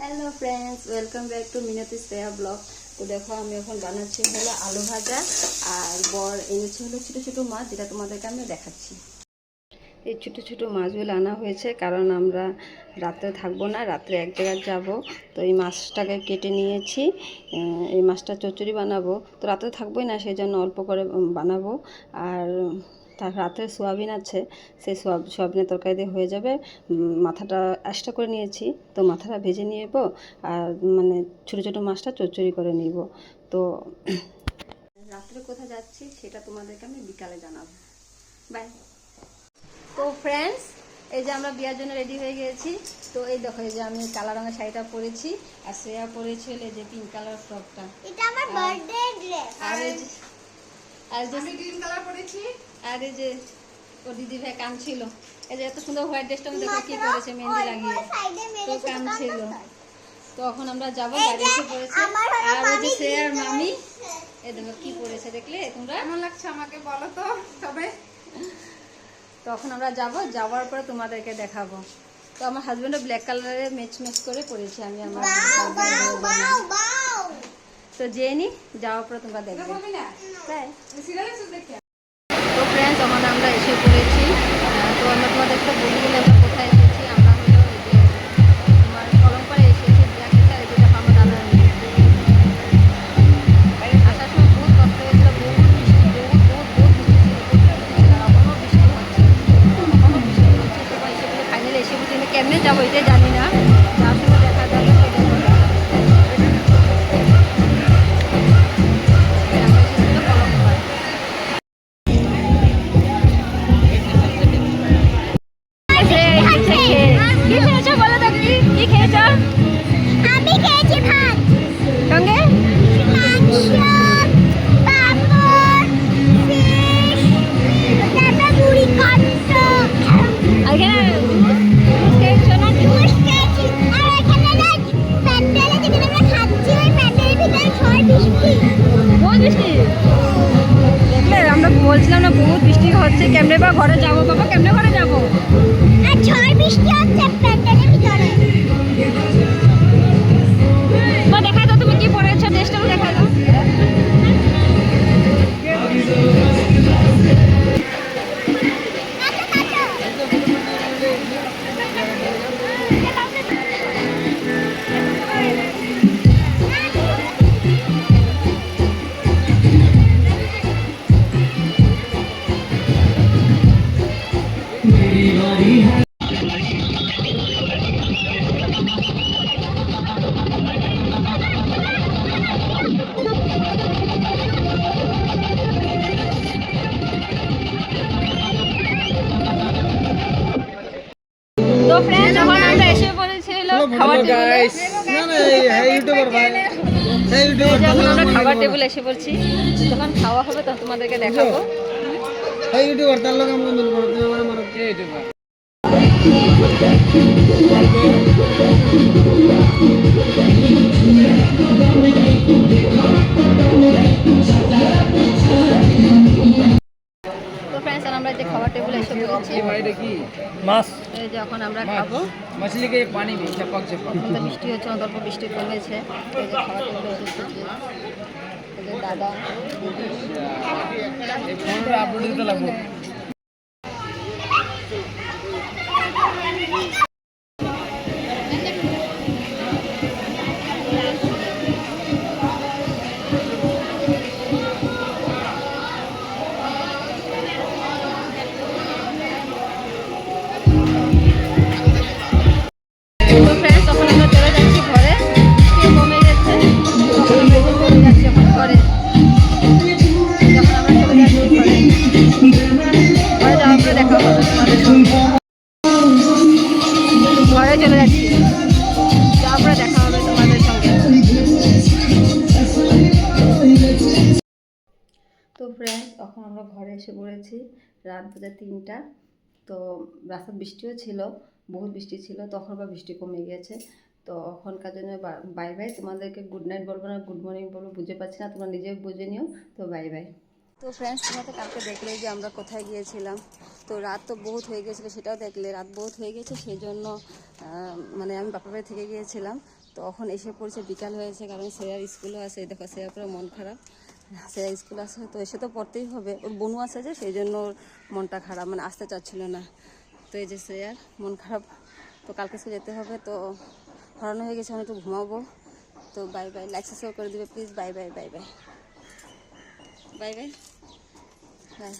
Hello friends welcome back to Minti Shreya blog. तो देखो আমি এখন বানাচ্ছি হলো আলু ভাজা আর বর এনেছে হলো ছোট ছোট মাছ, যেটা তোমাদেরকে আমি দেখাচ্ছি। এই ছোট ছোট মাছগুলো আনা হয়েছে কারণ আমরা রাত্রে থাকবো না, রাত্রে এক জায়গায় যাব। তো এই মাছটাকে কেটে নিয়েছি, এই মাছটা চচ্চড়ি বানাবো। তো রাত্রে থাকবোই না, সেই জন্য অল্প করে বানাবো। আর তার রাত্রে সোয়াবিন আছে, সেই সোয়াবিনের তরকারি দিয়ে হয়ে যাবে। মাথাটা এক্সট্রা করে নিয়েছি, তো মাথাটা ভেজে নিব আর মানে ছোটো ছোটো মাছটা চচ্চড়ি করে নিব। তো রাত্রে কোথায় যাচ্ছি সেটা তোমাদেরকে আমি বিকালে জানাবো। বাই। তো ফ্রেন্ডস, এই যে আমরা বিয়ার জন্য রেডি হয়ে গিয়েছি। তো এই দেখো, এই যে আমি কালো রঙের শাড়িটা পরেছি আর শ্রেয়া পরেছিল এই যে পিঙ্ক কালার ফ্রকটা। এটা আমার বার্থডে ড্রেস। আর যে আমি গ্রিন কালার পরেছি। আর এই যে ও দিদি ভাই কাম ছিল, এই যে এত সুন্দর হোয়াইট ড্রেসটা দেখো কি করেছে, মেহেন্দি লাগিয়ে তো কাম ছিল। তো এখন আমরা যাবো, গাড়ি এসে পড়েছে। আর ওই যে শ্রেয়ার মামি এই দেখো কি পরেছে, দেখলে তোমরা? কেমন লাগছে আমাকে বলো তো তবে। তখন আমরা যাওয়ার পরে তোমাদেরকে দেখাবো। তো আমার হাজবেন্ডও ব্ল্যাক কালারের ম্যাচ করে পরেছি আমি আমার। তো জেনি যাওয়ার পরে তোমরা দেখবে। তো ফ্রেন্ডস, আমরা এসে পড়েছি। তো আমরা তোমাদেরকে বলি গেলে আমরা কোথায় এসেছি। আমরা হলো এই যে তোমার কলমপাড়ে এসেছি বিয়া খেতে। আর যেটা আমার দাদা আসার সময় বহুত কষ্ট হয়েছিল, বহুত বৃষ্টি ছিল, এখনও বৃষ্টি হচ্ছে। সবাই এসে বলে ফাইনালি এসে বলছি আমি কেমনে যাবো এটাই জানি না, যার সঙ্গে দেখা যাবে সেটা বলে। আমরা বলছিলাম না বহুত বৃষ্টি হচ্ছে, কেমনে বা ঘরে যাবো বাবা, কেমনে ঘরে যাবো? আর ঝড় বৃষ্টি হচ্ছে প্যান্ডেলের ভিতরে। মা দেখাই দাও তুমি কি পরেছো, ড্রেসটা দেখাই দাও। তো ফ্রেন্ডস, যখন আমরা এসে পড়েছিল খাবার টেবিলে, যখন আমরা খাবার টেবিলে এসে পড়ছি, যখন খাওয়া হবে তখন তোমাদেরকে দেখাবো। তো ফ্রেন্ডস, আমরা যে খাবার টেবিলে এসে পড়েছি, যখন আমরা খাবো मछली के पानी में चपक चपक বৃষ্টি হচ্ছে, অল্প বৃষ্টি কমেছে। এই যে খাবার টেবিলে এসেছি, এই যে দাদা फोन अपलोड दिते लागबो। তো ফ্রেন্ডস, তখন আমরা চলে যাচ্ছি ঘরে, বৃষ্টি কমে গেছে, তখন আমরা চলে যাচ্ছি এখন ঘরে। যখন আমরা চলে যাচ্ছি ঘরে যাওয়ার পরে দেখা হবে তোমাদের সঙ্গে। ঘরে চলে যাচ্ছি, যাওয়ার পরে দেখা হবে তোমাদের সঙ্গে। তো ফ্রেন্ডস, এখন আমরা ঘরে এসে পড়েছি, রাত বাজে 3টা। তো রাস্তায় বৃষ্টিও ছিল, বহুত বৃষ্টি ছিল, তখন বা বৃষ্টি কমে গিয়েছে। তো এখনকার জন্য বাই বাই। তোমাদেরকে গুড নাইট বলবো না গুড মর্নিং বলবো বুঝে পাচ্ছি না, তোমরা নিজে বুঝে নিও। তো বাই বাই। তো ফ্রেন্ডস, তোমাদের কালকে দেখলে যে আমরা কোথায় গিয়েছিলাম। তো রাত তো বহুত হয়ে গিয়েছিলো, সেটাও দেখলে রাত বহুত হয়ে গেছে, সেই জন্য মানে আমি বাপের বাড়ি থেকে গিয়েছিলাম। তো এখন এসে পড়ছে, বিকাল হয়েছে, কারণ শ্রেয়ার স্কুলও আছে। দেখো শ্রেয়ার পুরো মন খারাপ, শ্রেয়া স্কুল আছে, তো এসে তো পড়তেই হবে। ওর বনু আছে যে, সেই জন্য ওর মনটা খারাপ, মানে আসতে চাচ্ছিল না। তো এই যে শ্রেয়ার মন খারাপ, তো কালকে সে যেতে হবে। তো হরানো হয়ে গেছে, আমি একটু ঘুমাবো। তো বাই বাই, লাইক সাবস্ক্রাইব করে দিবে please. Bye bye bye bye bye bye bye.